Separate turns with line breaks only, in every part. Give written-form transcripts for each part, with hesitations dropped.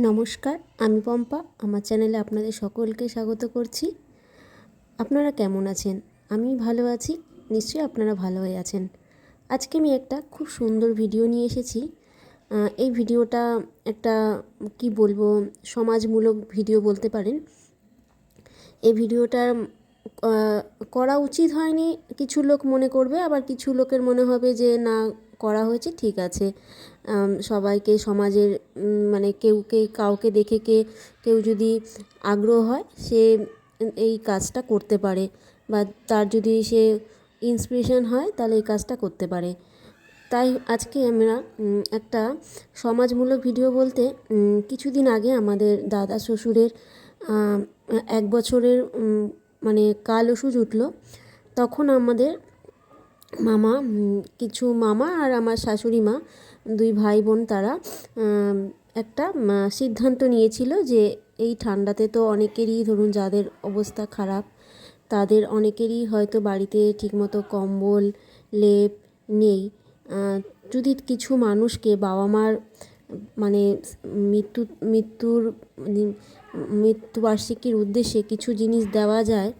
নমস্কার, আমি পম্পা। আমার চ্যানেলে আপনাদের সকলকে স্বাগত করছি। আপনারা কেমন আছেন? আমি ভালো আছি, নিশ্চয়ই আপনারা ভালো হয়ে আছেন। আজকে আমি একটা খুব সুন্দর ভিডিও নিয়ে এসেছি। এই ভিডিওটা একটা কি বলবো, সমাজমূলক ভিডিও বলতে পারেন। এই ভিডিওটা করা উচিত হয়নি কিছু লোক মনে করবে, আবার কিছু লোকের মনে হবে যে না, করা হয়েছে ঠিক আছে। সবাইকে সমাজের মানে কাউকে দেখে কেউ যদি আগ্রহ হয়, সে এই কাজটা করতে পারে, বা তার যদি সে ইন্সপিরেশন হয় তাহলে এই কাজটা করতে পারে। তাই আজকে আমরা একটা সমাজমূলক ভিডিও বলতে, কিছুদিন আগে আমাদের দাদা শ্বশুরের 1 বছরের মানে কাল ওষুধ উঠল। তখন আমাদের কিছু মামা আর আমার শাশুড়ি মা, দুই ভাই বোন, তারা একটা সিদ্ধান্ত নিয়েছিল যে এই ঠান্ডাতে তো অনেকেরই, ধরুন যাদের অবস্থা খারাপ, তাদের অনেকেরই হয়তো বাড়িতে ঠিকমতো কম্বল লেপ নেই। যদি কিছু মানুষকে বাবা মার মানে মৃত্যুবার্ষিকীর উদ্দেশ্যে কিছু জিনিস দেওয়া যায়,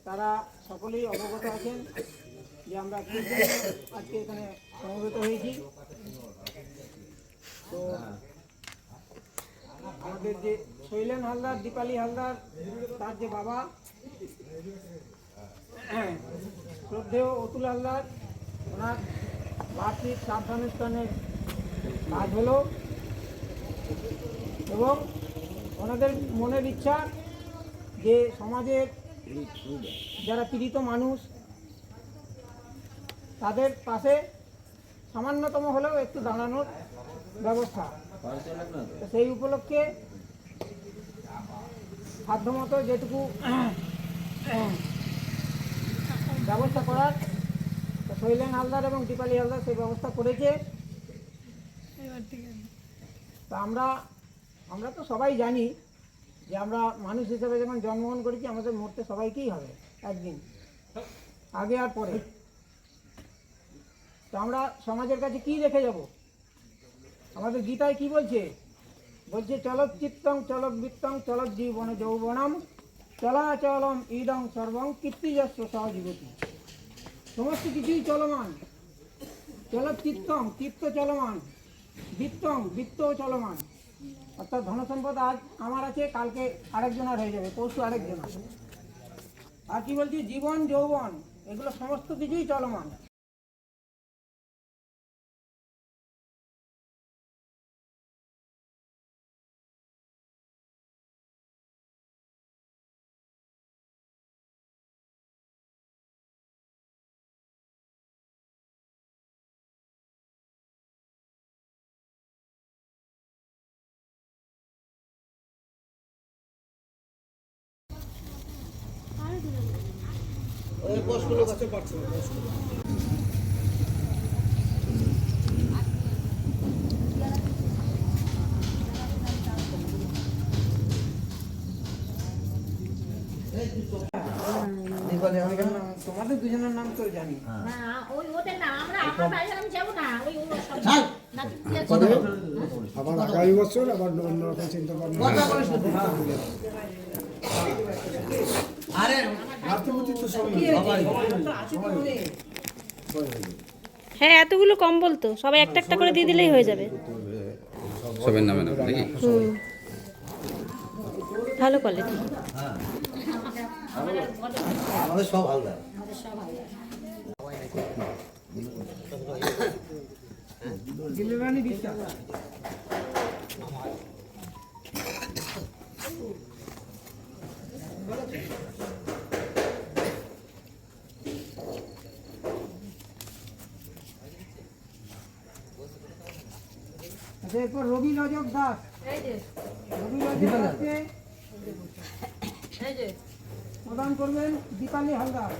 তারা সকলেই অবগত আছেন যে আমরা কি জন্য আজকে এখানে সমবেত হয়েছি। তো আমাদের যে শৈলেন হালদার, দীপালি হালদার, তার যে বাবা শ্রদ্ধেয় অতুল হালদার, ওনার বার্ষিক শ্রাদ্ধানুষ্ঠানের কাজ হলো এবং ওনাদের মনের ইচ্ছা যে সমাজের যারা পীড়িত মানুষ তাদের পাশে সামান্যতম হলেও একটু দাঁড়ানোর ব্যবস্থা। তো সেই উপলক্ষে সাধ্যমতো যেটুকু ব্যবস্থা করার শৈলেন হালদার এবং দীপালি হালদার সেই ব্যবস্থা করেছে। তো আমরা তো সবাই জানি যে আমরা মানুষ হিসেবে যখন জন্মগ্রহণ করেছি আমাদের মরতে সবাইকেই হবে একদিন, আগে আর পরে। তো আমরা সমাজের কাছে কি রেখে যাব? আমাদের গীতায় কি বলছে? বলছে চলচ্চিত্তং চলবৃত্তং চলৎ জীবন যৌবনম চলাচলম ইদং সর্বং কীর্তিযস্য সহজীবতি। সমস্ত কিছুই চলমান। চলচ্চিত্তং চিত্ত চলমান, বৃত্তং বৃত্তও চলমান। অর্থাৎ ধনসম্পদ আজ আমার আছে, কালকে আরেকজনের হয়ে যাবে, পরশু আরেকজনের। আর কি বলছি? জীবন যৌবন এগুলো সমস্ত কিছুই চলমান। তোমাদের দুজনের নাম তো জানি।
আবার আগামী বছর আবার অন্যরকম চিন্তা ভাবনা।
হ্যাঁ, এতগুলো কম বলতো, সবাই একটা একটা করে দিয়ে দিলেই হয়ে যাবে।
সবের নামে নাম নাকি?
ভালো কোয়ালিটি।
আমাদের সব হালদা।
দিলরানী বিশ্বাস। আচ্ছা, এরপর রবি রজক দাস। রবি রজক দাসকে প্রদান করবেন দীপালি হালদার।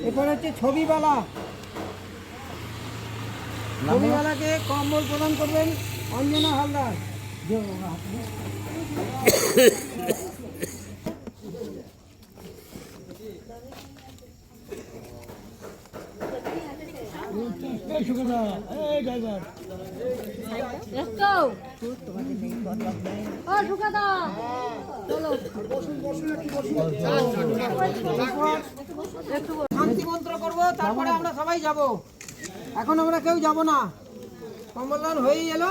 এরপর হচ্ছে ছবিবালা। ছবিবালাকে কম্বল প্রদান করবেন অঞ্জনা হালদার। শান্তি মন্ত্র করবো, তারপরে আমরা সবাই যাব। এখন আমরা কেউ যাব না। কম্বলদান হয়েই এলো,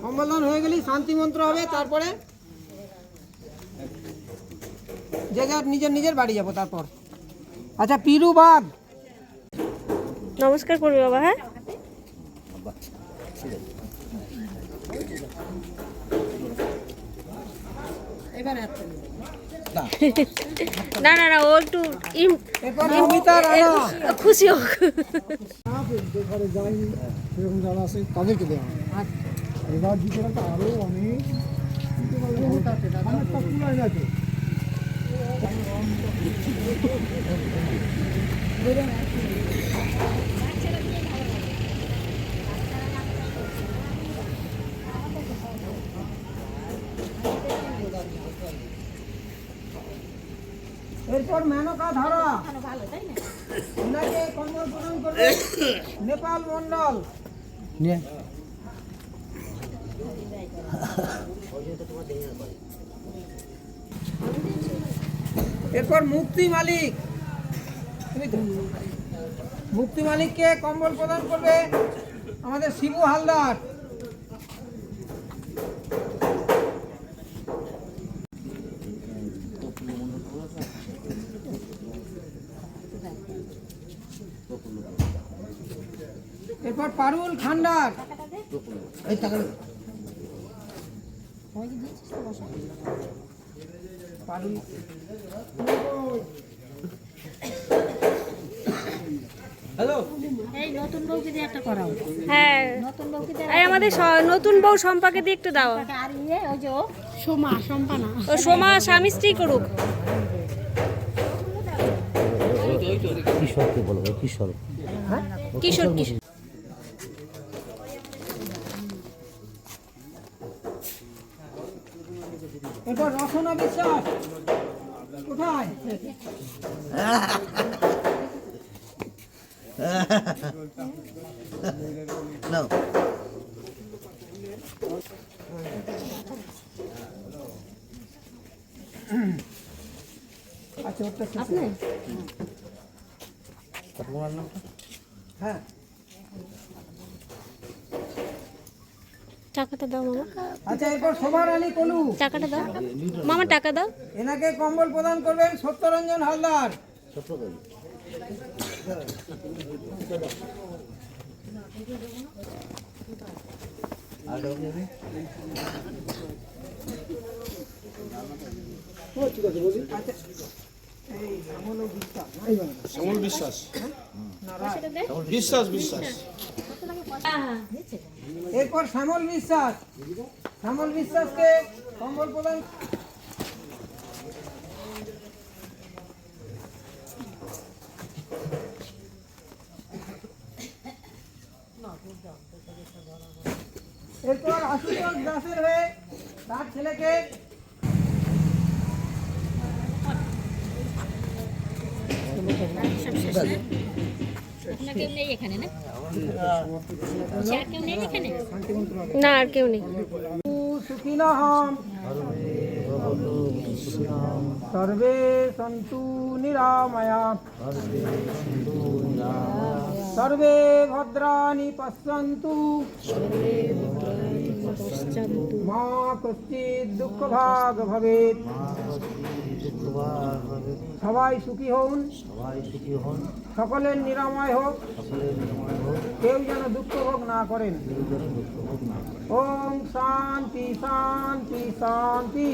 কম্বলদান হয়ে গেলেই শান্তি মন্ত্র হবে, তারপরে যে যার নিজের নিজের বাড়ি যাব। তারপর আচ্ছা, পিরু বাঘ
নমস্কার করবে বাবা। হ্যাঁ, না না না, ও একটু খুশি হোক।
ঘরে যায়নি সেরকম যারা আছে তাদেরকে দেওয়া হয়। এবার দিতে আরো অনেক অনেকটা কুলায় গেছে।
এরপর মেনকা ধারা ওনাকে কম্বল প্রদান করবে নেপাল মন্ডল। এরপর মুক্তি মালিক, মুক্তি মালিককে কম্বল প্রদান করবে আমাদের শিবু হালদার। এরপর পারুল খান্ডার,
এই টাকা
পারুল হ্যালো
এই নতুন বউকে দিয়ে একটা করাও,
হ্যাঁ,
নতুন বউকে দিয়ে
এই আমাদের নতুন বউ সম্পাকে দিয়ে একটু দাও।
আর ইয়ে ওই যে সোমা সম্পানা
ও সোমা স্বামী স্ত্রী করুক।
কিশোরকে বলবো, কিশোর
কিশোর কিশোর।
এরপর রচনা বিশ্বাস কোথায়?
নাও
আচ্ছা ওটা শেষে। হ্যাঁ
টাকাটা দাও মামা,
আচ্ছা এরপর শোভারানী কলু,
টাকাটা দাও মামা, টাকা দাও।
এনাকে কম্বল প্রদান করবেন সত্যরঞ্জন হালদার। আচ্ছা, এই শ্যামল বিশ্বাস। এরপর শ্যামল বিশ্বাস, শ্যামল বিশ্বাসকে কম্বল প্রদান এরপর আশুতোষ দাসের হয়ে তার ছেলেকে
কেউ নেই এখানে না, আর কেউ নেই এখানে।
না আর কেউ নেই।
সুখিনঃ সর্বে সন্তু নিরাময়া সর্বে ভদ্রাণি পশ্যন্তু মা কশ্চিৎ দুঃখ ভাগ ভবেৎ। সবাই সুখী হন, সকলের নিরাময় হোক, কেউ যেন দুঃখ ভোগ না করেন। ওম শান্তি শান্তি শান্তি।